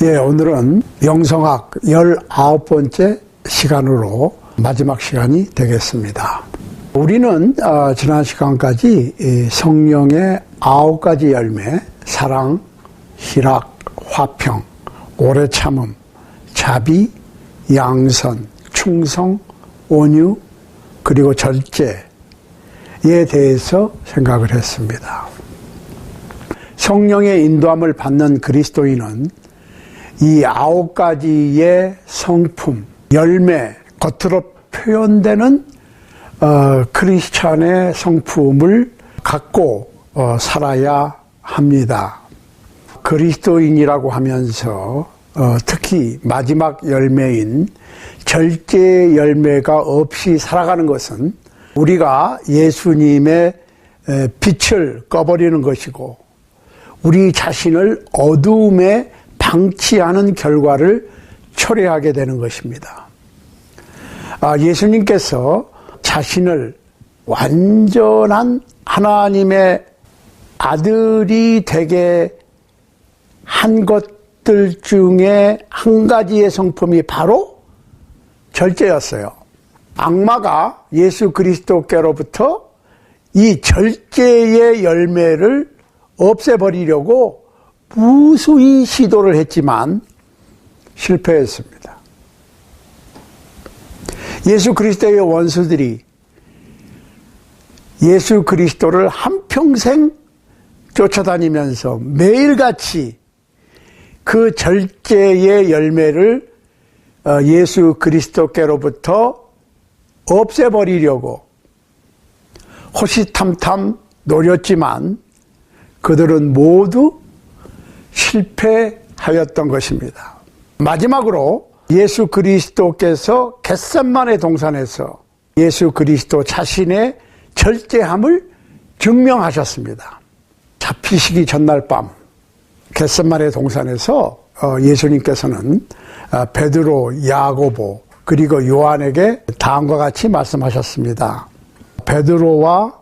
예, 오늘은 영성학 19번째 시간으로 마지막 시간이 되겠습니다. 우리는 지난 시간까지 성령의 9가지 열매, 사랑, 희락, 화평, 오래 참음, 자비, 양선, 충성, 온유, 그리고 절제에 대해서 생각을 했습니다. 성령의 인도함을 받는 그리스도인은 이 9가지의 성품, 열매, 겉으로 표현되는 크리스찬의 성품을 갖고 살아야 합니다. 그리스도인이라고 하면서 특히 마지막 열매인 절제 열매가 없이 살아가는 것은 우리가 예수님의 빛을 꺼버리는 것이고 우리 자신을 어두움에 방치하는 결과를 초래하게 되는 것입니다. 예수님께서 자신을 완전한 하나님의 아들이 되게 한 것들 중에 한 가지의 성품이 바로 절제였어요. 악마가 예수 그리스도께로부터 이 절제의 열매를 없애버리려고 무수히 시도를 했지만 실패했습니다. 예수 그리스도의 원수들이 예수 그리스도를 한평생 쫓아다니면서 매일같이 그 절제의 열매를 예수 그리스도께로부터 없애버리려고 호시탐탐 노렸지만 그들은 모두 실패하였던 것입니다. 마지막으로 예수 그리스도께서 겟세마네 동산에서 예수 그리스도 자신의 절제함을 증명하셨습니다. 잡히시기 전날 밤 겟세마네 동산에서 예수님께서는 베드로, 야고보 그리고 요한에게 다음과 같이 말씀하셨습니다. 베드로와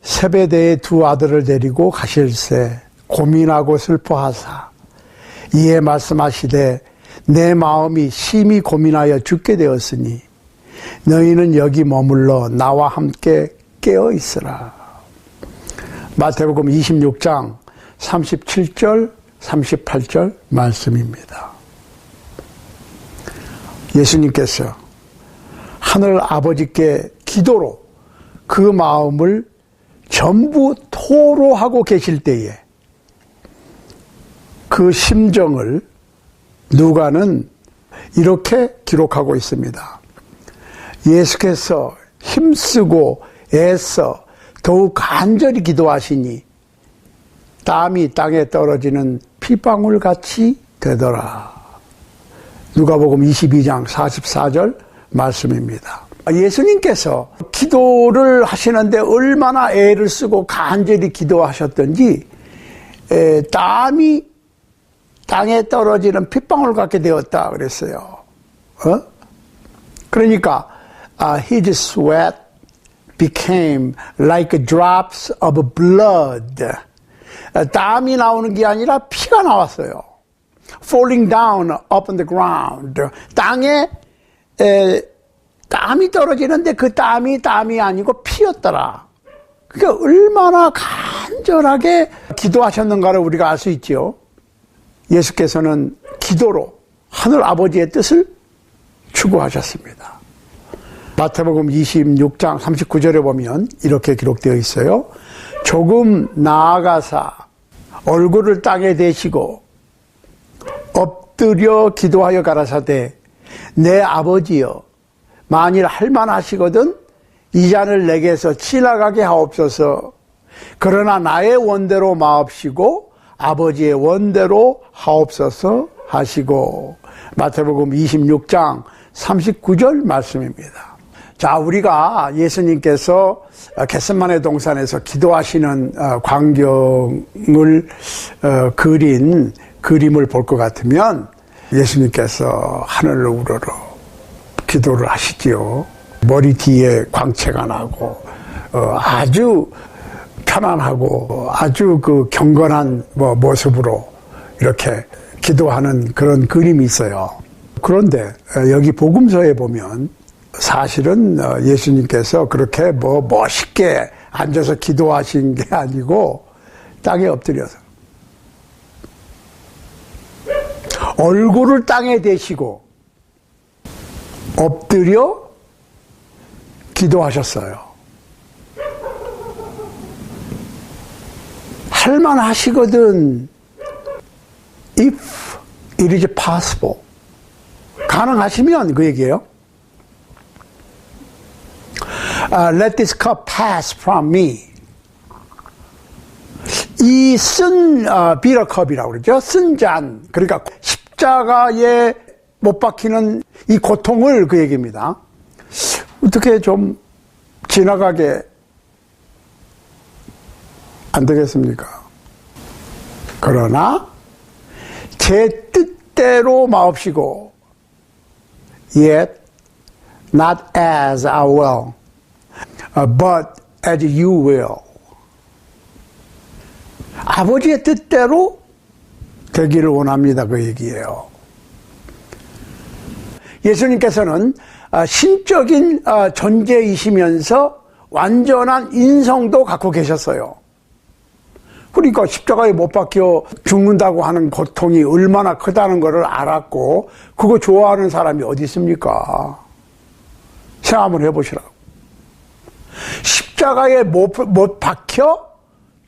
세베대의 두 아들을 데리고 가실새 고민하고 슬퍼하사 이에 말씀하시되 내 마음이 심히 고민하여 죽게 되었으니 너희는 여기 머물러 나와 함께 깨어 있으라. 마태복음 26장 37절 38절 말씀입니다. 예수님께서 하늘 아버지께 기도로 그 마음을 전부 토로하고 계실 때에 그 심정을 누가는 이렇게 기록하고 있습니다. 예수께서 힘쓰고 애써 더욱 간절히 기도하시니 땀이 땅에 떨어지는 피방울 같이 되더라. 누가복음 22장 44절 말씀입니다. 예수님께서 기도를 하시는데 얼마나 애를 쓰고 간절히 기도하셨던지 땀이 땅에 떨어지는 핏방울 같게 되었다 그랬어요. 그러니까 his sweat became like drops of blood. 땀이 나오는 게 아니라 피가 나왔어요. falling down upon the ground. 땅에 땀이 떨어지는데 그 땀이 아니고 피였더라. 그러니까 얼마나 간절하게 기도하셨는가를 우리가 알 수 있죠. 예수께서는 기도로 하늘 아버지의 뜻을 추구하셨습니다. 마태복음 26장 39절에 보면 이렇게 기록되어 있어요. 조금 나아가사 얼굴을 땅에 대시고 엎드려 기도하여 가라사대 내 아버지여 만일 할만하시거든 이 잔을 내게서 지나가게 하옵소서. 그러나 나의 원대로 마옵시고 아버지의 원대로 하옵소서 하시고. 마태복음 26장 39절 말씀입니다. 자, 우리가 예수님께서 겟세마네 동산에서 기도하시는 광경을 그린 그림을 볼 것 같으면 예수님께서 하늘을 우러러 기도를 하시지요. 머리 뒤에 광채가 나고 아주 편안하고 아주 그 경건한 모습으로 이렇게 기도하는 그런 그림이 있어요. 그런데 여기 복음서에 보면 사실은 예수님께서 그렇게 멋있게 앉아서 기도하신 게 아니고 땅에 엎드려서 얼굴을 땅에 대시고 엎드려 기도하셨어요. 할만하시거든. If it is possible. 가능하시면 그 얘기예요. Let this cup pass from me. 이 쓴 비러컵이라고 그러죠. 쓴 잔. 그러니까 십자가에 못 박히는 이 고통을 그 얘기입니다. 어떻게 좀 지나가게 안 되겠습니까? 그러나 제 뜻대로 마옵시고 yet not as I will but as you will. 아버지의 뜻대로 되기를 원합니다. 그 얘기예요. 예수님께서는 신적인 존재이시면서 완전한 인성도 갖고 계셨어요. 그러니까 십자가에 못 박혀 죽는다고 하는 고통이 얼마나 크다는 것을 알았고 그거 좋아하는 사람이 어디 있습니까? 생각 한번 해보시라고. 십자가에 못 박혀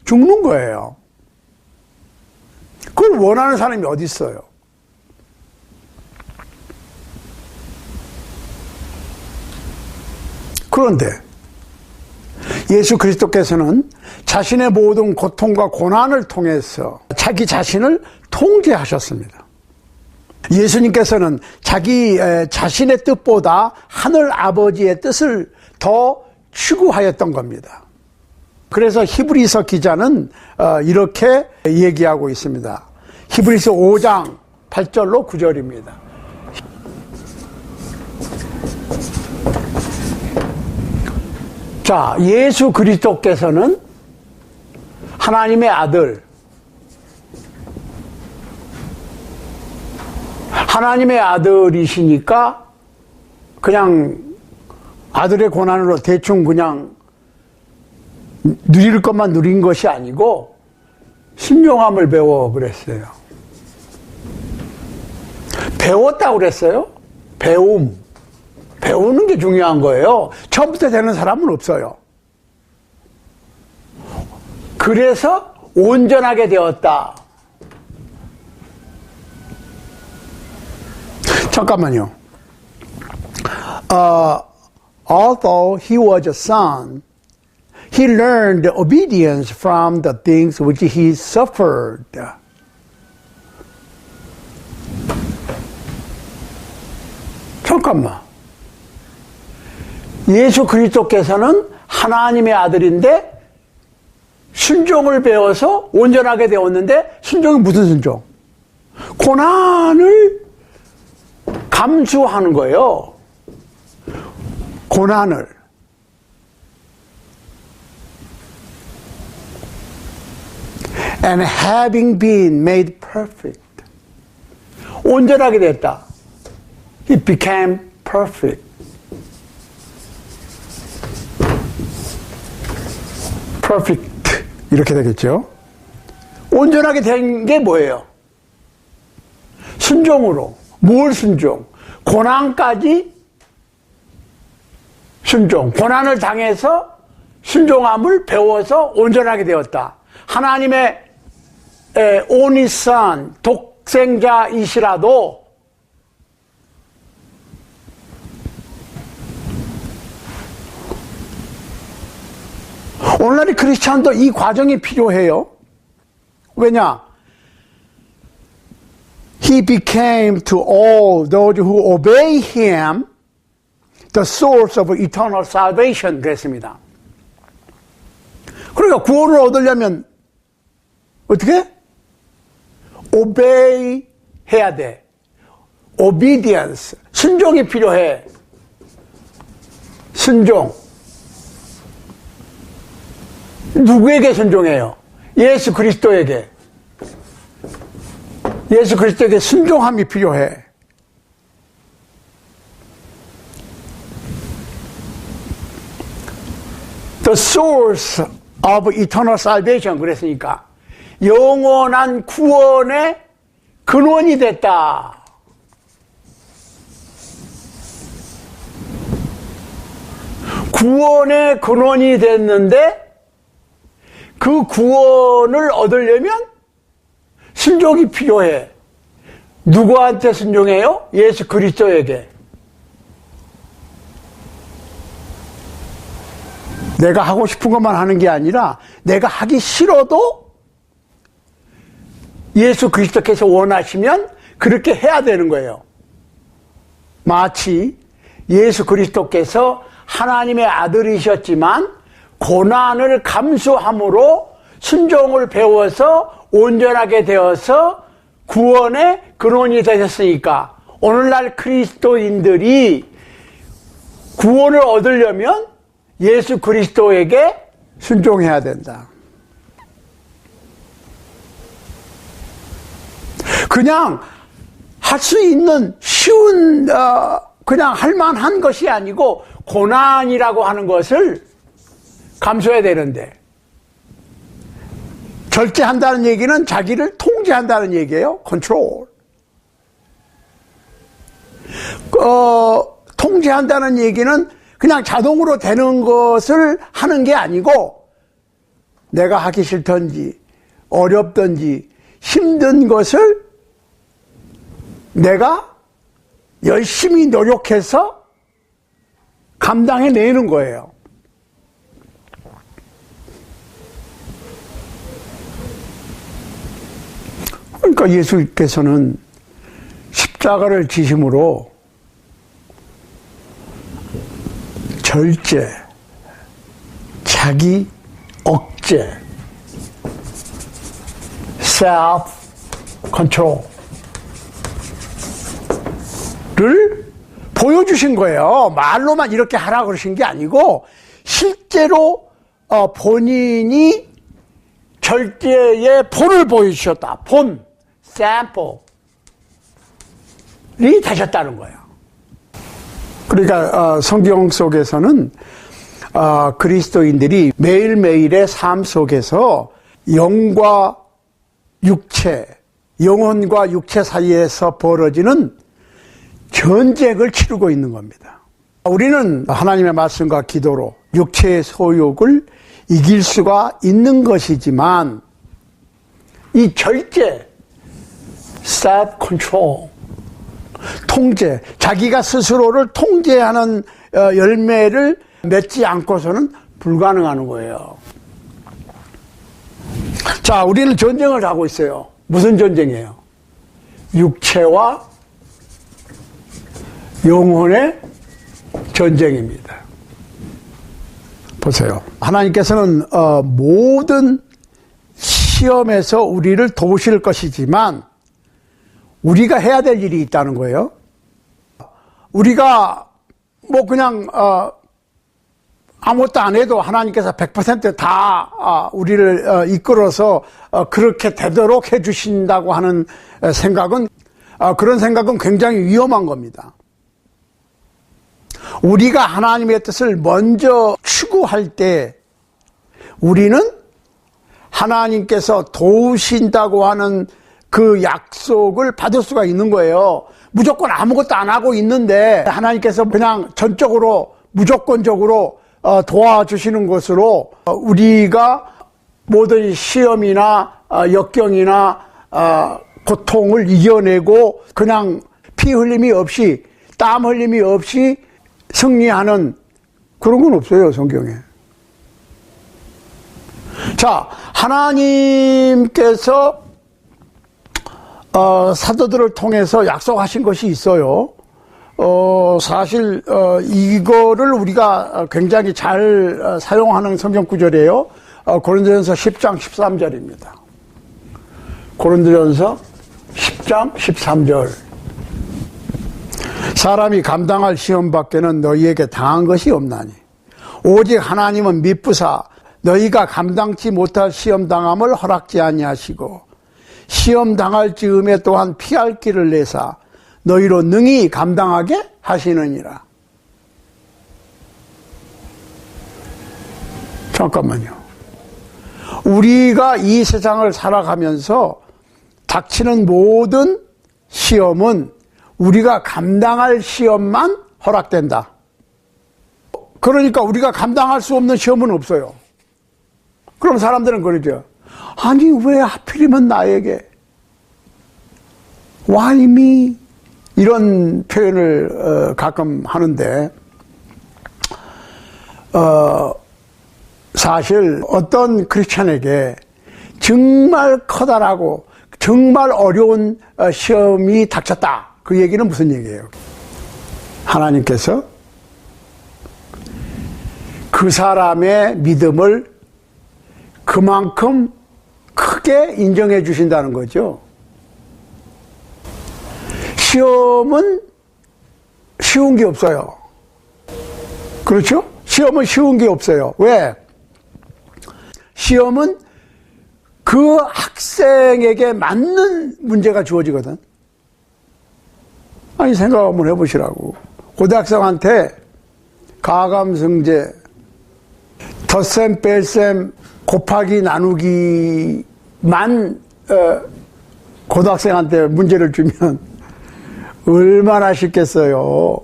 죽는 거예요. 그걸 원하는 사람이 어디 있어요? 그런데 예수 그리스도께서는 자신의 모든 고통과 고난을 통해서 자기 자신을 통제하셨습니다. 예수님께서는 자기 자신의 뜻보다 하늘 아버지의 뜻을 더 추구하였던 겁니다. 그래서 히브리서 기자는 이렇게 얘기하고 있습니다. 히브리서 5장 8절로 9절입니다. 자, 예수 그리스도께서는 하나님의 아들, 하나님의 아들이시니까 그냥 아들의 고난으로 대충 그냥 누릴 것만 누린 것이 아니고 신용함을 배워 그랬어요. 배웠다고 그랬어요? 배우는 게 중요한 거예요. 처음부터 되는 사람은 없어요. 그래서 온전하게 되었다. 잠깐만요. Although he was a son, he learned obedience from the things which he suffered. 잠깐만. 예수 그리스도께서는 하나님의 아들인데 순종을 배워서 온전하게 되었는데 순종이 무슨 순종? 고난을 감수하는 거예요. 고난을. And having been made perfect. 온전하게 됐다. He became perfect. perfect. 이렇게 되겠죠. 온전하게 된 게 뭐예요? 순종으로. 뭘 순종? 고난까지 순종. 고난을 당해서 순종함을 배워서 온전하게 되었다. 하나님의 only son, 독생자이시라도 오늘날의 크리스찬도 이 과정이 필요해요. 왜냐? He became to all those who obey him the source of eternal salvation 그랬습니다. 그러니까 구원을 얻으려면 어떻게? obey 해야 돼. obedience. 순종이 필요해. 순종. 누구에게 순종해요? 예수 그리스도에게. 예수 그리스도에게 순종함이 필요해. The source of eternal salvation 그랬으니까 영원한 구원의 근원이 됐다. 구원의 근원이 됐는데 그 구원을 얻으려면 순종이 필요해. 누구한테 순종해요? 예수 그리스도에게. 내가 하고 싶은 것만 하는 게 아니라 내가 하기 싫어도 예수 그리스도께서 원하시면 그렇게 해야 되는 거예요. 마치 예수 그리스도께서 하나님의 아들이셨지만 고난을 감수함으로 순종을 배워서 온전하게 되어서 구원의 근원이 되셨으니까 오늘날 그리스도인들이 구원을 얻으려면 예수 그리스도에게 순종해야 된다. 그냥 할 수 있는 쉬운 그냥 할 만한 것이 아니고 고난이라고 하는 것을 감수해야 되는데, 절제한다는 얘기는 자기를 통제한다는 얘기예요. 컨트롤. 통제한다는 얘기는 그냥 자동으로 되는 것을 하는 게 아니고 내가 하기 싫던지 어렵던지 힘든 것을 내가 열심히 노력해서 감당해내는 거예요. 그러니까 예수께서는 십자가를 지심으로 절제, 자기 억제, self control을 보여주신 거예요. 말로만 이렇게 하라 그러신 게 아니고 실제로 본인이 절제의 본을 보여주셨다. 본, 샘플이 되셨다는 거예요. 그러니까 성경 속에서는 그리스도인들이 매일매일의 삶 속에서 영과 육체, 영혼과 육체 사이에서 벌어지는 전쟁을 치르고 있는 겁니다. 우리는 하나님의 말씀과 기도로 육체의 소욕을 이길 수가 있는 것이지만 이 절제, self-control, 통제, 자기가 스스로를 통제하는 열매를 맺지 않고서는 불가능한 거예요. 자, 우리는 전쟁을 하고 있어요. 무슨 전쟁이에요? 육체와 영혼의 전쟁입니다. 보세요. 하나님께서는 모든 시험에서 우리를 도우실 것이지만 우리가 해야 될 일이 있다는 거예요. 우리가 뭐 그냥 아무것도 안 해도 하나님께서 100% 우리를 이끌어서 그렇게 되도록 해주신다고 하는 생각은, 그런 생각은 굉장히 위험한 겁니다. 우리가 하나님의 뜻을 먼저 추구할 때 우리는 하나님께서 도우신다고 하는 그 약속을 받을 수가 있는 거예요. 무조건 아무것도 안 하고 있는데 하나님께서 그냥 전적으로 무조건적으로 도와주시는 것으로 우리가 모든 시험이나 역경이나 고통을 이겨내고 그냥 피 흘림이 없이 땀 흘림이 없이 승리하는 그런 건 없어요, 성경에. 자, 하나님께서 사도들을 통해서 약속하신 것이 있어요. 사실 이거를 우리가 굉장히 잘 사용하는 성경 구절이에요. 고린도전서 10장 13절입니다. 고린도전서 10장 13절. 사람이 감당할 시험 밖에는 너희에게 당한 것이 없나니 오직 하나님은 미쁘사 너희가 감당치 못할 시험 당함을 허락지 아니하시고 시험 당할 즈음에 또한 피할 길을 내사 너희로 능히 감당하게 하시느니라. 잠깐만요. 우리가 이 세상을 살아가면서 닥치는 모든 시험은 우리가 감당할 시험만 허락된다. 그러니까 우리가 감당할 수 없는 시험은 없어요. 그럼 사람들은 그러죠. 아니 왜 하필이면 나에게? Why me? 이런 표현을 가끔 하는데 사실 어떤 크리스천에게 정말 커다랗고 정말 어려운 시험이 닥쳤다. 그 얘기는 무슨 얘기예요? 하나님께서 그 사람의 믿음을 그만큼 크게 인정해 주신다는 거죠. 시험은 쉬운 게 없어요. 그렇죠? 시험은 쉬운 게 없어요. 왜? 시험은 그 학생에게 맞는 문제가 주어지거든. 아니 생각 한번 해보시라고. 고등학생한테 가감성제, 덧셈, 뺄셈, 곱하기, 나누기만 고등학생한테 문제를 주면 얼마나 쉽겠어요.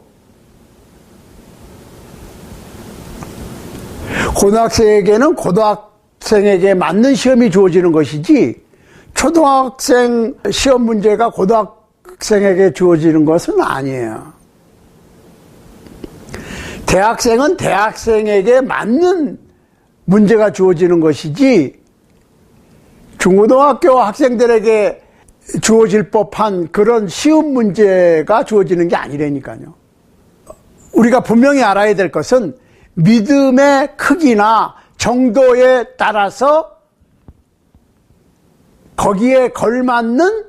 고등학생에게는 고등학생에게 맞는 시험이 주어지는 것이지 초등학생 시험 문제가 고등학생에게 주어지는 것은 아니에요. 대학생은 대학생에게 맞는 문제가 주어지는 것이지 중고등학교 학생들에게 주어질 법한 그런 쉬운 문제가 주어지는 게 아니라니까요. 우리가 분명히 알아야 될 것은 믿음의 크기나 정도에 따라서 거기에 걸맞는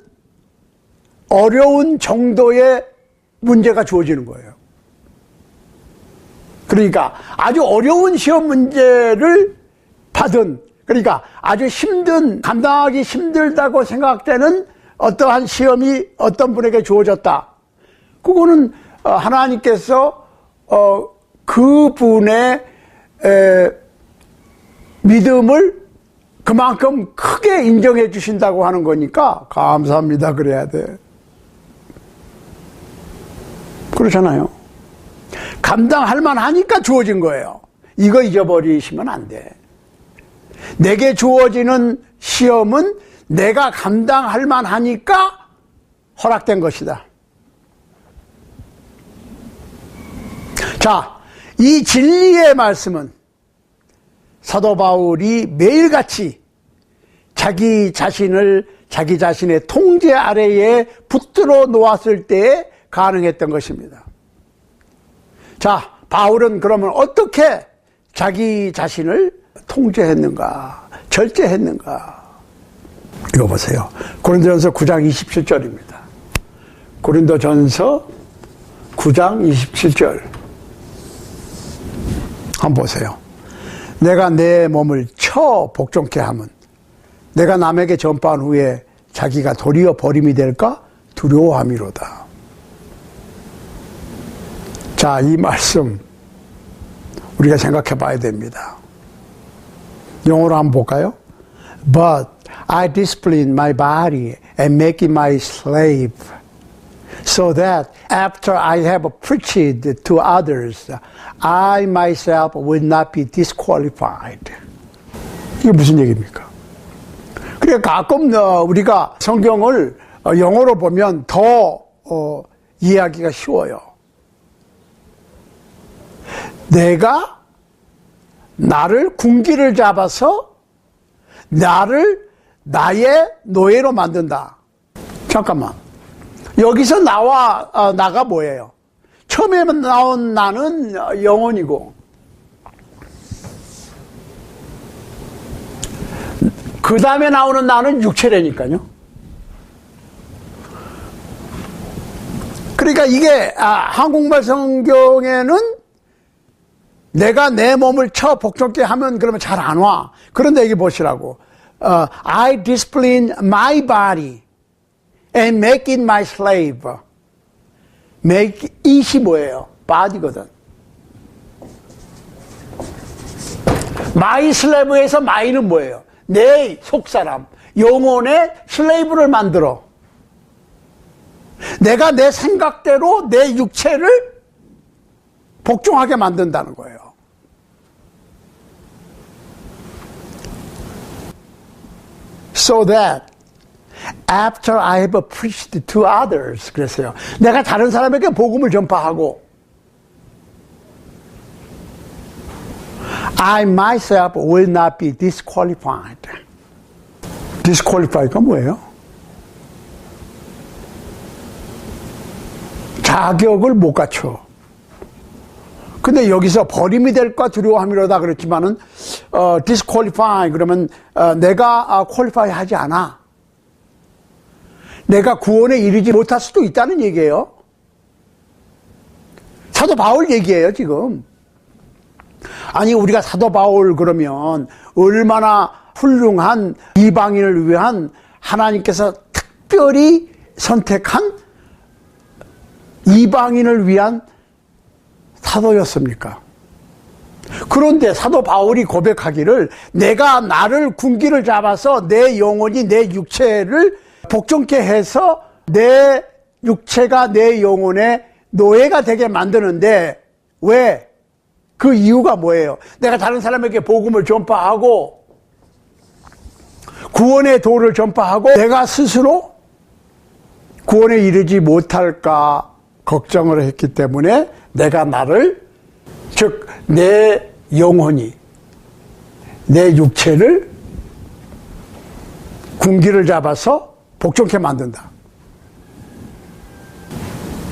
어려운 정도의 문제가 주어지는 거예요. 그러니까 아주 어려운 시험 문제를 받은, 그러니까 아주 힘든, 감당하기 힘들다고 생각되는 어떠한 시험이 어떤 분에게 주어졌다. 그거는 하나님께서 그분의 믿음을 그만큼 크게 인정해 주신다고 하는 거니까 감사합니다 그래야 돼. 그렇잖아요. 감당할 만하니까 주어진 거예요. 이거 잊어버리시면 안 돼. 내게 주어지는 시험은 내가 감당할 만하니까 허락된 것이다. 자, 이 진리의 말씀은 사도 바울이 매일같이 자기 자신의 통제 아래에 붙들어 놓았을 때에 가능했던 것입니다. 자, 바울은 그러면 어떻게 자기 자신을 통제했는가, 절제했는가? 이거 보세요. 고린도전서 9장 27절입니다. 고린도전서 9장 27절. 한번 보세요. 내가 내 몸을 쳐 복종케 하면 내가 남에게 전파한 후에 자기가 도리어 버림이 될까 두려워함이로다. 자, 이 말씀 우리가 생각해 봐야 됩니다. 영어로 한번 볼까요? But I discipline my body and make it my slave, so that after I have preached to others, I myself will not be disqualified. 이게 무슨 얘기입니까? 그러니까 가끔 우리가 성경을 영어로 보면 더 이해하기가 쉬워요. 내가 나를 군기를 잡아서 나를 나의 노예로 만든다. 잠깐만. 여기서 나가 뭐예요? 처음에 나온 나는 영혼이고 그 다음에 나오는 나는 육체라니까요. 그러니까 이게 한국말 성경에는 내가 내 몸을 쳐 복종케 하면 그러면 잘 안 와. 그런데 여기 보시라고. I discipline my body and make it my slave. make it이 뭐예요? body거든. my slave에서 my는 뭐예요? 내 속사람, 영혼의 슬레이브를 만들어. 내가 내 생각대로 내 육체를 복종하게 만든다는 거예요. So that after I have preached to others, 그랬어요. 내가 다른 사람에게 복음을 전파하고 I myself will not be disqualified. disqualified가 뭐예요? 자격을 못 갖춰. 근데 여기서 버림이 될까 두려워함이로다 그랬지만은 disqualify 그러면 내가 qualify 하지 않아. 내가 구원에 이르지 못할 수도 있다는 얘기예요. 사도 바울 얘기예요, 지금. 아니, 우리가 사도 바울 그러면 얼마나 훌륭한 이방인을 위한 하나님께서 특별히 선택한 이방인을 위한 사도였습니까? 그런데 사도 바울이 고백하기를 내가 나를 군기를 잡아서 내 영혼이 내 육체를 복종케 해서 내 육체가 내 영혼의 노예가 되게 만드는데 왜? 그 이유가 뭐예요? 내가 다른 사람에게 복음을 전파하고 구원의 도를 전파하고 내가 스스로 구원에 이르지 못할까 걱정을 했기 때문에 내가 나를 즉 내 영혼이 내 육체를 군기를 잡아서 복종케 만든다.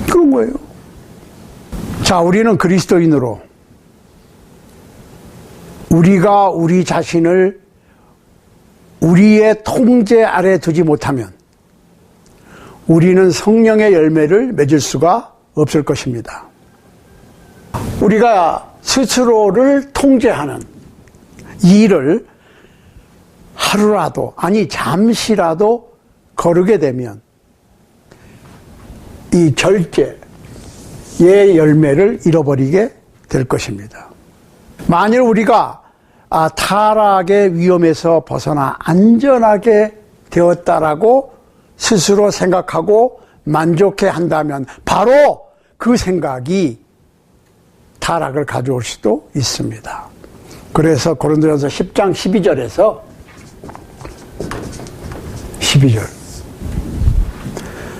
그런 거예요. 자, 우리는 그리스도인으로 우리가 우리 자신을 우리의 통제 아래 두지 못하면 우리는 성령의 열매를 맺을 수가 없을 것입니다. 우리가 스스로를 통제하는 일을 하루라도 아니 잠시라도 거르게 되면 이 절제의 열매를 잃어버리게 될 것입니다. 만일 우리가 타락의 위험에서 벗어나 안전하게 되었다라고 스스로 생각하고 만족해 한다면 바로 그 생각이 타락을 가져올 수도 있습니다. 그래서 고린도전서 10장 12절에서 12절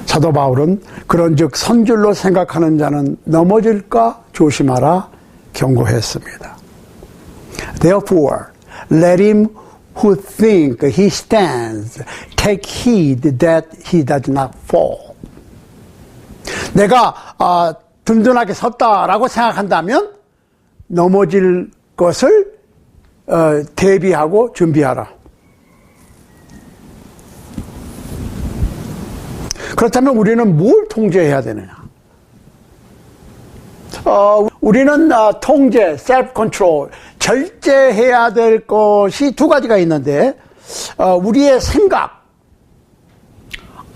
사도 바울은 그런즉 선줄로 생각하는 자는 넘어질까 조심하라 경고했습니다. Therefore, let him who think he stands take heed that he does not fall. 내가 든든하게 섰다라고 생각한다면 넘어질 것을 대비하고 준비하라. 그렇다면 우리는 뭘 통제해야 되느냐? 우리는 통제, self-control, 절제해야 될 것이 두 가지가 있는데 우리의 생각,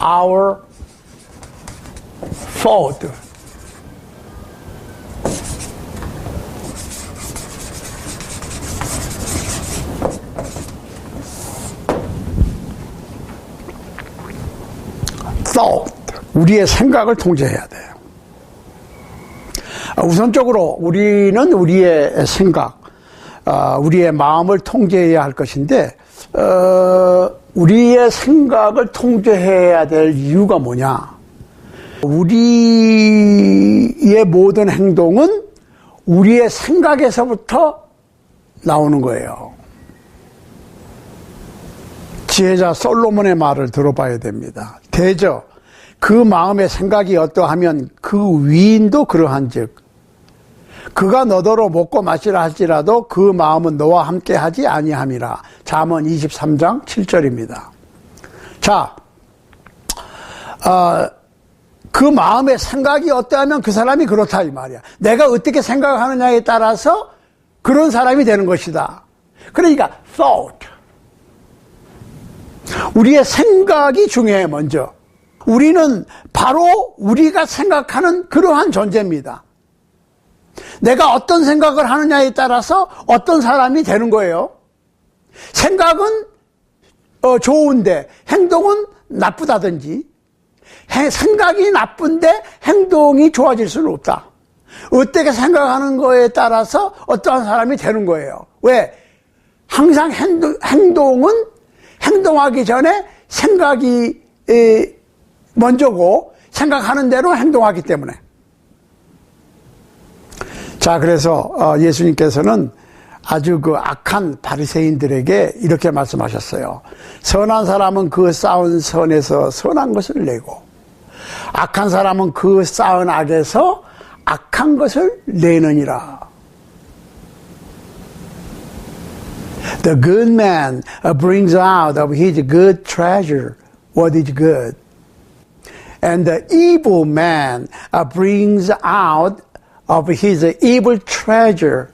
our thought, 우리의 생각을 통제해야 돼요. 우선적으로 우리는 우리의 생각, 우리의 마음을 통제해야 할 것인데 우리의 생각을 통제해야 될 이유가 뭐냐? 우리의 모든 행동은 우리의 생각에서부터 나오는 거예요. 지혜자 솔로몬의 말을 들어봐야 됩니다. 대저 그 마음의 생각이 어떠하면 그 위인도 그러한즉 그가 너더러 먹고 마시라 할지라도 그 마음은 너와 함께 하지 아니함이라. 잠언 23장 7절입니다. 자, 그 마음의 생각이 어떠하면 그 사람이 그렇다 이 말이야. 내가 어떻게 생각하느냐에 따라서 그런 사람이 되는 것이다. 그러니까 thought, 우리의 생각이 중요해. 먼저 우리는 바로 우리가 생각하는 그러한 존재입니다. 내가 어떤 생각을 하느냐에 따라서 어떤 사람이 되는 거예요. 생각은 좋은데 행동은 나쁘다든지, 생각이 나쁜데 행동이 좋아질 수는 없다. 어떻게 생각하는 거에 따라서 어떠한 사람이 되는 거예요. 왜? 항상 행동은 행동하기 전에 생각이 먼저고, 생각하는 대로 행동하기 때문에. 자, 그래서 예수님께서는 아주 그 악한 바리새인들에게 이렇게 말씀하셨어요. 선한 사람은 그 쌓은 선에서 선한 것을 내고, 악한 사람은 그 쌓은 악에서 악한 것을 내느니라. The good man brings out of his good treasure what is good. And the evil man brings out of his evil treasure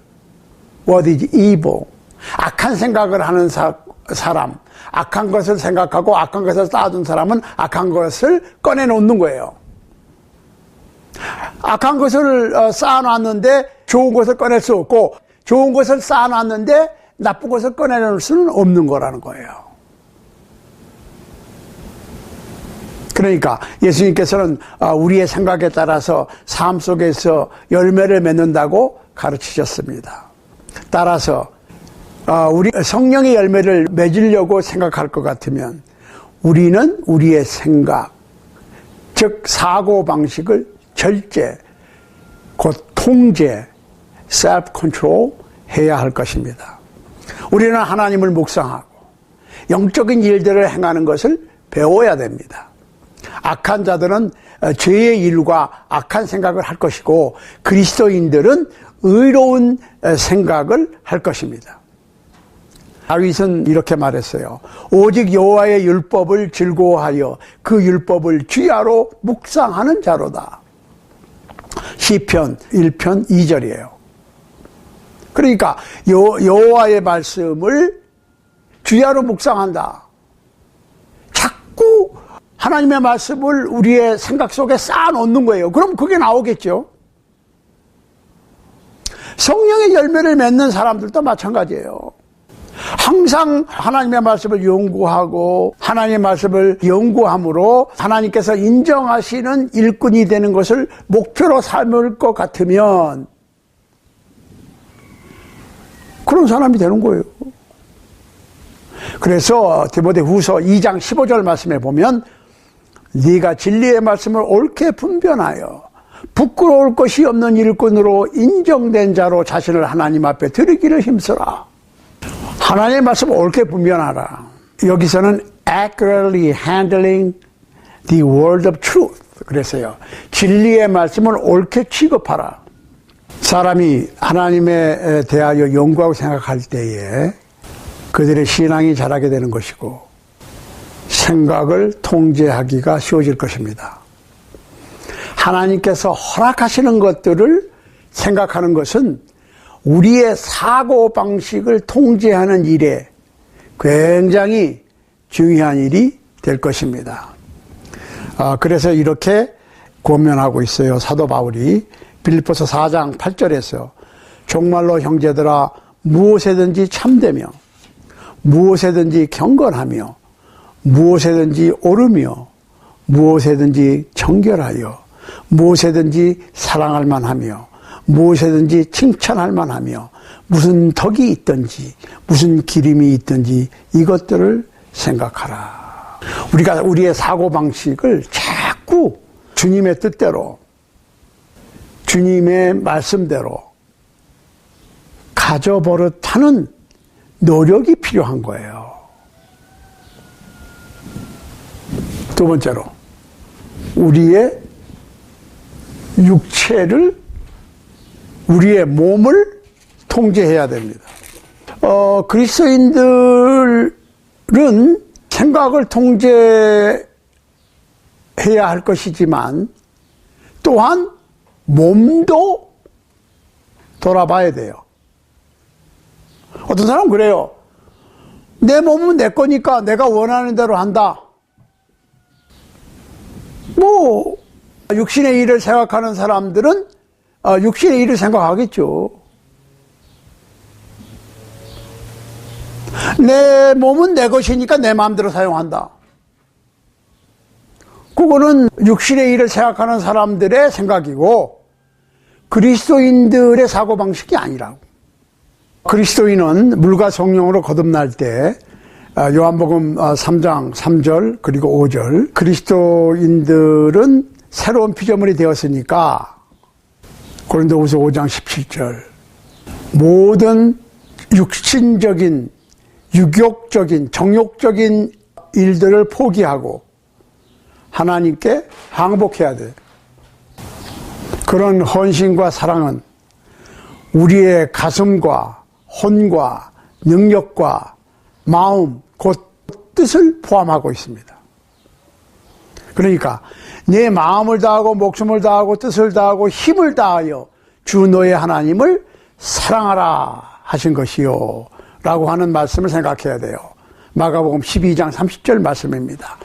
what is evil. 악한 생각을 하는 사람, 악한 것을 생각하고 악한 것을 쌓아둔 사람은 악한 것을 꺼내놓는 거예요. 악한 것을 쌓아놨는데 좋은 것을 꺼낼 수 없고, 좋은 것을 쌓아놨는데 나쁜 것을 꺼내놓을 수는 없는 거라는 거예요. 그러니까 예수님께서는 우리의 생각에 따라서 삶 속에서 열매를 맺는다고 가르치셨습니다. 따라서 우리 성령의 열매를 맺으려고 생각할 것 같으면 우리는 우리의 생각, 즉 사고방식을 절제, 곧 통제, self-control 해야 할 것입니다. 우리는 하나님을 묵상하고 영적인 일들을 행하는 것을 배워야 됩니다. 악한 자들은 죄의 일과 악한 생각을 할 것이고, 그리스도인들은 의로운 생각을 할 것입니다. 다윗은 이렇게 말했어요. 오직 여호와의 율법을 즐거워하여 그 율법을 주야로 묵상하는 자로다. 시편 1편 2절이에요. 그러니까 여호와의 말씀을 주야로 묵상한다. 자꾸 하나님의 말씀을 우리의 생각 속에 쌓아놓는 거예요. 그럼 그게 나오겠죠. 성령의 열매를 맺는 사람들도 마찬가지예요. 항상 하나님의 말씀을 연구하고 하나님의 말씀을 연구함으로 하나님께서 인정하시는 일꾼이 되는 것을 목표로 삼을 것 같으면 그런 사람이 되는 거예요. 그래서 디모데후서 2장 15절 말씀에 보면 네가 진리의 말씀을 옳게 분별하여 부끄러울 것이 없는 일꾼으로 인정된 자로 자신을 하나님 앞에 드리기를 힘쓰라. 하나님의 말씀을 옳게 분별하라. 여기서는 accurately handling the word of truth 그랬어요. 진리의 말씀을 옳게 취급하라. 사람이 하나님에 대하여 연구하고 생각할 때에 그들의 신앙이 자라게 되는 것이고 생각을 통제하기가 쉬워질 것입니다. 하나님께서 허락하시는 것들을 생각하는 것은 우리의 사고방식을 통제하는 일에 굉장히 중요한 일이 될 것입니다. 그래서 이렇게 권면하고 있어요. 사도 바울이 빌립보서 4장 8절에서 정말로 형제들아 무엇에든지 참되며 무엇에든지 경건하며 무엇에든지 옳으며 무엇에든지 정결하여 무엇에든지 사랑할 만하며 무엇에든지 칭찬할 만하며 무슨 덕이 있든지 무슨 기림이 있든지 이것들을 생각하라. 우리가 우리의 사고방식을 자꾸 주님의 뜻대로 주님의 말씀대로 가져버릇하는 노력이 필요한 거예요. 두 번째로 우리의 육체를 우리의 몸을 통제해야 됩니다. 그리스도인들은 생각을 통제해야 할 것이지만 또한 몸도 돌아봐야 돼요. 어떤 사람은 그래요. 내 몸은 내 거니까 내가 원하는 대로 한다. 뭐 육신의 일을 생각하는 사람들은 육신의 일을 생각하겠죠. 내 몸은 내 것이니까 내 마음대로 사용한다. 그거는 육신의 일을 생각하는 사람들의 생각이고 그리스도인들의 사고방식이 아니라고. 그리스도인은 물과 성령으로 거듭날 때 요한복음 3장 3절 그리고 5절 그리스도인들은 새로운 피조물이 되었으니까 고린도후서 5장 17절 모든 육신적인 유욕적인 정욕적인 일들을 포기하고 하나님께 항복해야 돼. 그런 헌신과 사랑은 우리의 가슴과 혼과 능력과 마음, 곧 뜻을 포함하고 있습니다. 그러니까 내 마음을 다하고 목숨을 다하고 뜻을 다하고 힘을 다하여 주 너의 하나님을 사랑하라 하신 것이요 라고 하는 말씀을 생각해야 돼요. 마가복음 12장 30절 말씀입니다.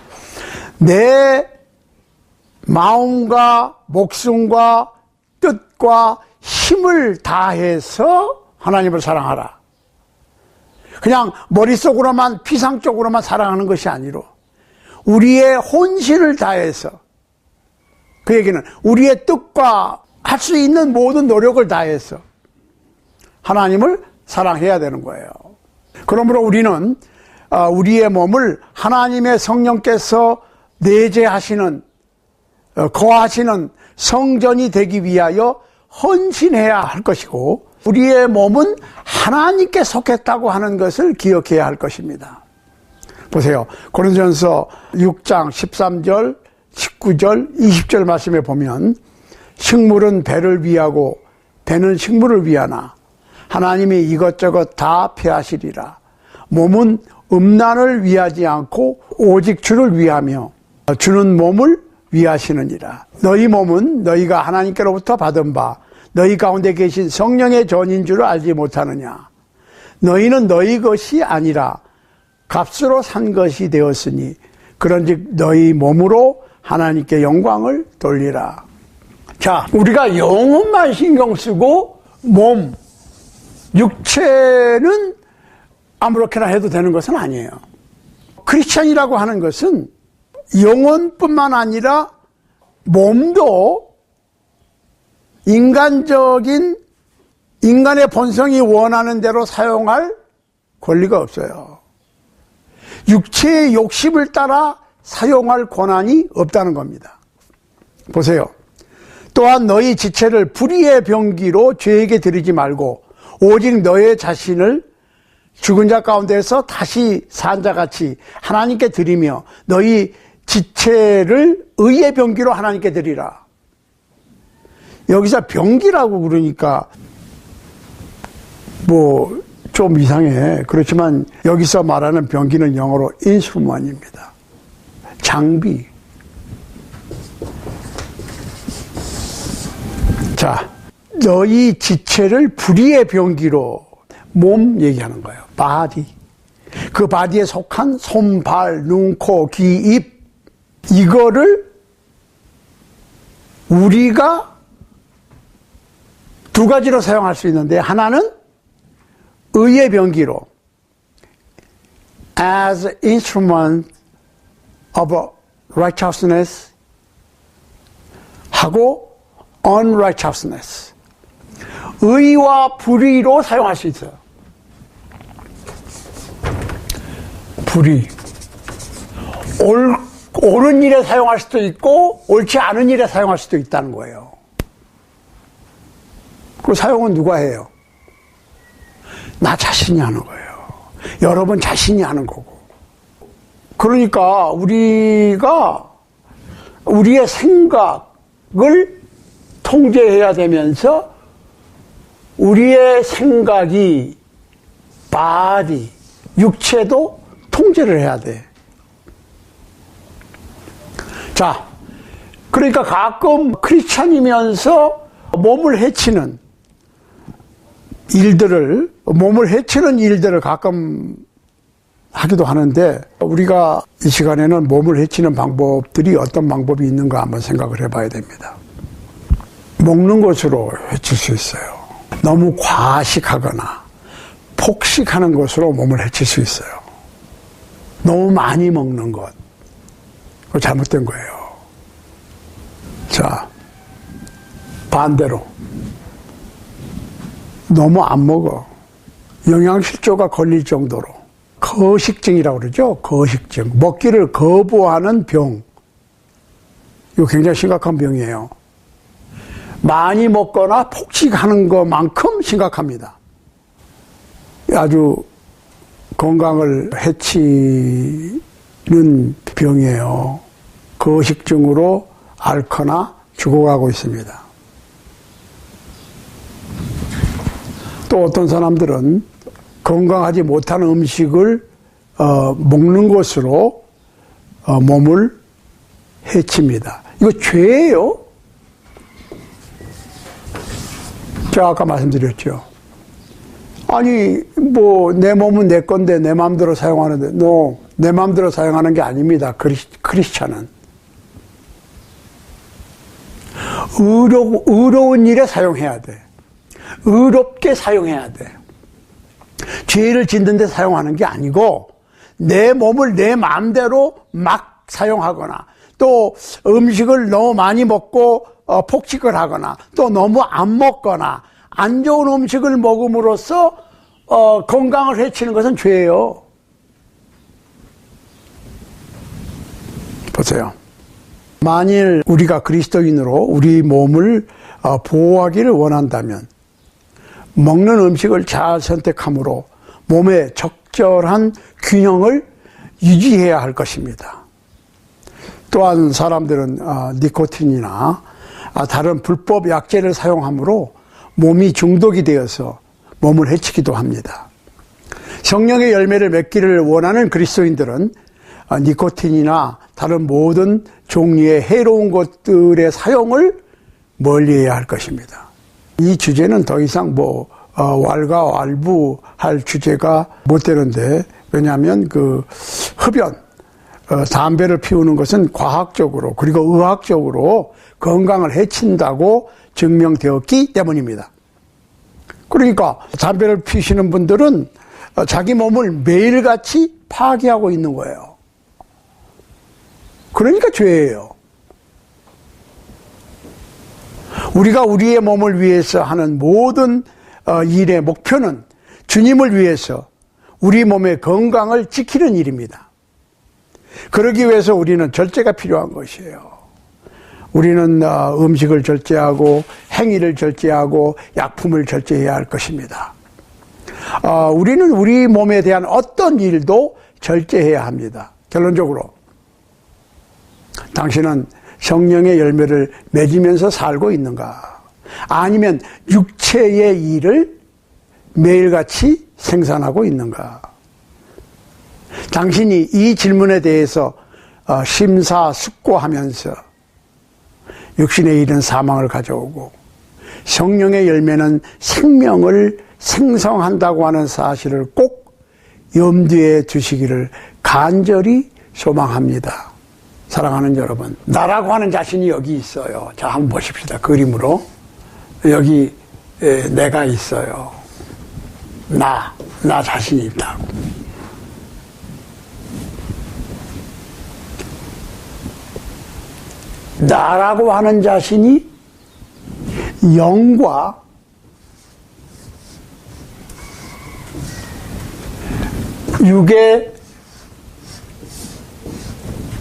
내 마음과 목숨과 뜻과 힘을 다해서 하나님을 사랑하라. 그냥 머릿속으로만 피상적으로만 사랑하는 것이 아니로 우리의 혼신을 다해서, 그 얘기는 우리의 뜻과 할 수 있는 모든 노력을 다해서 하나님을 사랑해야 되는 거예요. 그러므로 우리는 우리의 몸을 하나님의 성령께서 내재하시는 거하시는 성전이 되기 위하여 헌신해야 할 것이고 우리의 몸은 하나님께 속했다고 하는 것을 기억해야 할 것입니다. 보세요. 고린도전서 6장 13절, 19절, 20절 말씀에 보면 식물은 배를 위하고 배는 식물을 위하나 하나님이 이것저것 다 폐하시리라. 몸은 음란을 위하지 않고 오직 주를 위하며 주는 몸을 위하시느니라. 너희 몸은 너희가 하나님께로부터 받은 바 너희 가운데 계신 성령의 전인 줄을 알지 못하느냐. 너희는 너희 것이 아니라 값으로 산 것이 되었으니 그런즉 너희 몸으로 하나님께 영광을 돌리라. 자, 우리가 영혼만 신경 쓰고 몸, 육체는 아무렇게나 해도 되는 것은 아니에요. 크리스찬이라고 하는 것은 영혼뿐만 아니라 몸도 인간의 본성이 원하는 대로 사용할 권리가 없어요. 육체의 욕심을 따라 사용할 권한이 없다는 겁니다. 보세요. 또한 너희 지체를 불의의 병기로 죄에게 드리지 말고 오직 너의 자신을 죽은 자 가운데서 다시 산 자같이 하나님께 드리며 너희 지체를 의의 병기로 하나님께 드리라. 여기서 병기라고 그러니까 뭐 좀 이상해. 그렇지만 여기서 말하는 병기는 영어로 instrument입니다. 장비. 자, 너희 지체를 불의의 병기로, 몸 얘기하는 거예요. 바디. 그 바디에 속한 손, 발, 눈, 코, 귀, 입, 이거를 우리가 두 가지로 사용할 수 있는데, 하나는 의의 병기로 as instrument of righteousness 하고 unrighteousness, 의와 불의로 사용할 수 있어요. 불의, 옳은 일에 사용할 수도 있고 옳지 않은 일에 사용할 수도 있다는 거예요. 그 사용은 누가 해요? 나 자신이 하는 거예요. 여러분 자신이 하는 거고. 그러니까 우리가 우리의 생각을 통제해야 되면서 우리의 생각이 바디, 육체도 통제를 해야 돼. 자, 그러니까 가끔 크리스찬이면서 몸을 해치는 일들을 가끔 하기도 하는데 우리가 이 시간에는 몸을 해치는 방법들이 어떤 방법이 있는가 한번 생각을 해봐야 됩니다. 먹는 것으로 해칠 수 있어요. 너무 과식하거나 폭식하는 것으로 몸을 해칠 수 있어요. 너무 많이 먹는 것, 그거 잘못된 거예요. 자, 반대로 너무 안 먹어. 영양실조가 걸릴 정도로 거식증이라고 그러죠. 거식증. 먹기를 거부하는 병. 이거 굉장히 심각한 병이에요. 많이 먹거나 폭식하는 것만큼 심각합니다. 아주 건강을 해치는 병이에요. 거식증으로 앓거나 죽어가고 있습니다. 또 어떤 사람들은 건강하지 못한 음식을 먹는 것으로 몸을 해칩니다. 이거 죄예요. 제가 아까 말씀드렸죠. 아니 뭐 내 몸은 내 건데 내 마음대로 사용하는데 내 마음대로 사용하는 게 아닙니다. 크리스찬은 의로운 일에 사용해야 돼. 의롭게 사용해야 돼. 죄를 짓는 데 사용하는 게 아니고 내 몸을 내 마음대로 막 사용하거나 또 음식을 너무 많이 먹고 폭식을 하거나 또 너무 안 먹거나 안 좋은 음식을 먹음으로써 건강을 해치는 것은 죄예요. 보세요. 만일 우리가 그리스도인으로 우리 몸을 보호하기를 원한다면 먹는 음식을 잘 선택함으로 몸의 적절한 균형을 유지해야 할 것입니다. 또한 사람들은 니코틴이나 다른 불법 약재를 사용함으로 몸이 중독이 되어서 몸을 해치기도 합니다. 성령의 열매를 맺기를 원하는 그리스도인들은 니코틴이나 다른 모든 종류의 해로운 것들의 사용을 멀리해야 할 것입니다. 이 주제는 더 이상 왈가왈부할 주제가 못 되는데, 왜냐하면 그 흡연, 담배를 피우는 것은 과학적으로 그리고 의학적으로 건강을 해친다고 증명되었기 때문입니다. 그러니까 담배를 피우시는 분들은 자기 몸을 매일같이 파괴하고 있는 거예요. 그러니까 죄예요. 우리가 우리의 몸을 위해서 하는 모든 일의 목표는 주님을 위해서 우리 몸의 건강을 지키는 일입니다. 그러기 위해서 우리는 절제가 필요한 것이에요. 우리는 음식을 절제하고 행위를 절제하고 약품을 절제해야 할 것입니다. 우리는 우리 몸에 대한 어떤 일도 절제해야 합니다. 결론적으로 당신은 성령의 열매를 맺으면서 살고 있는가? 아니면 육체의 일을 매일같이 생산하고 있는가? 당신이 이 질문에 대해서 심사숙고하면서 육신의 일은 사망을 가져오고 성령의 열매는 생명을 생성한다고 하는 사실을 꼭 염두에 두시기를 간절히 소망합니다. 사랑하는 여러분, 나라고 하는 자신이 여기 있어요. 자, 한번 보십시다. 그림으로. 여기 내가 있어요. 나 자신이 있다고. 나라고 하는 자신이 영과 육의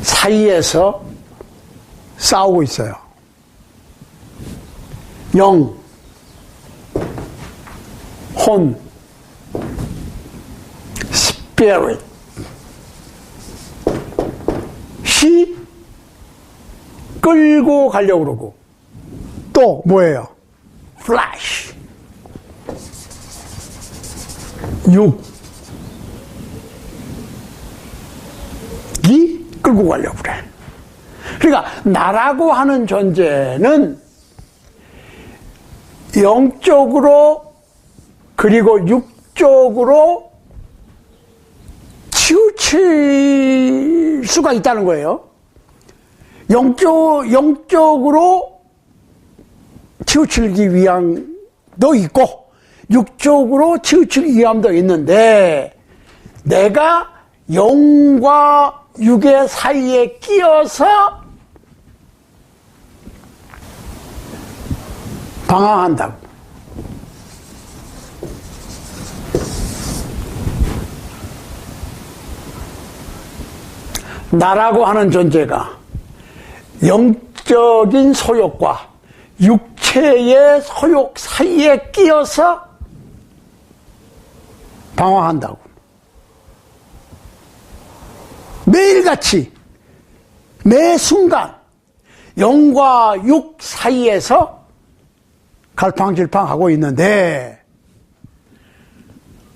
사이에서 싸우고 있어요. 영, 혼, spirit, 시 끌고 가려고 그러고 또 뭐예요? flesh, 육이 끌고 가려고 그래. 그러니까 나라고 하는 존재는 영적으로 그리고 육적으로 치우칠 수가 있다는 거예요. 영적으로 치우치기 위함도 있고 육적으로 치우치기 위함도 있는데, 내가 영과 육의 사이에 끼어서 방황한다고. 나라고 하는 존재가 영적인 소욕과 육체의 소욕 사이에 끼어서 방황한다고. 매일같이 매 순간 영과 육 사이에서 갈팡질팡하고 있는데,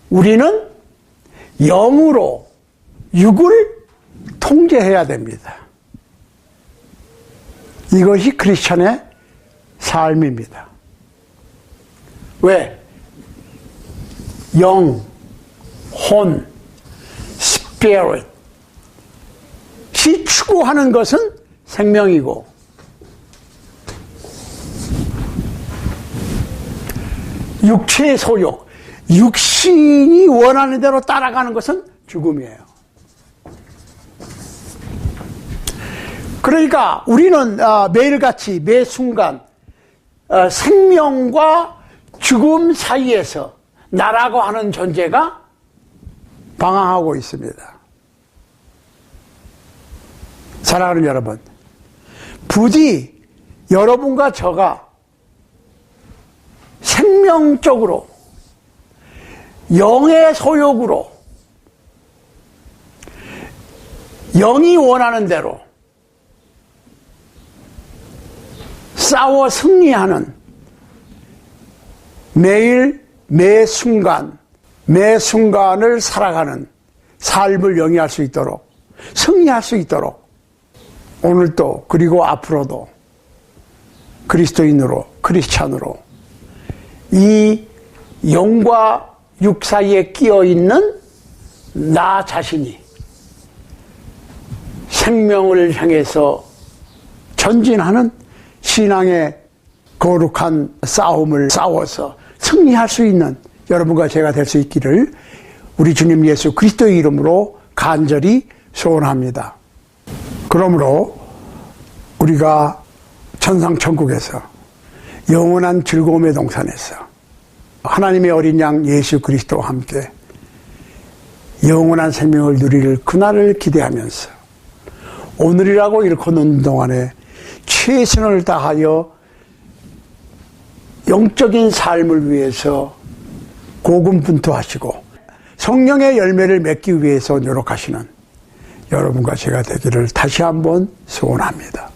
우리는 영으로 육을 통제해야 됩니다. 이것이 크리스천의 삶입니다. 왜? 영, 혼, 스피릿 이 추구하는 것은 생명이고, 육체의 소욕, 육신이 원하는 대로 따라가는 것은 죽음이에요. 그러니까 우리는 매일같이 매 순간 생명과 죽음 사이에서 나라고 하는 존재가 방황하고 있습니다. 사랑하는 여러분, 부디 여러분과 저가 생명적으로 영의 소욕으로 영이 원하는 대로 싸워 승리하는 매일 매 순간을 살아가는 삶을 영위할 수 있도록, 승리할 수 있도록 오늘도 그리고 앞으로도 그리스도인으로, 크리스찬으로 이 영과 육 사이에 끼어 있는 나 자신이 생명을 향해서 전진하는 신앙의 거룩한 싸움을 싸워서 승리할 수 있는 여러분과 제가 될 수 있기를 우리 주님 예수 그리스도의 이름으로 간절히 소원합니다. 그러므로 우리가 천상천국에서 영원한 즐거움의 동산에서 하나님의 어린 양 예수 그리스도와 함께 영원한 생명을 누릴 그날을 기대하면서 오늘이라고 일컫는 동안에 최선을 다하여 영적인 삶을 위해서 고군분투하시고 성령의 열매를 맺기 위해서 노력하시는 여러분과 제가 되기를 다시 한번 소원합니다.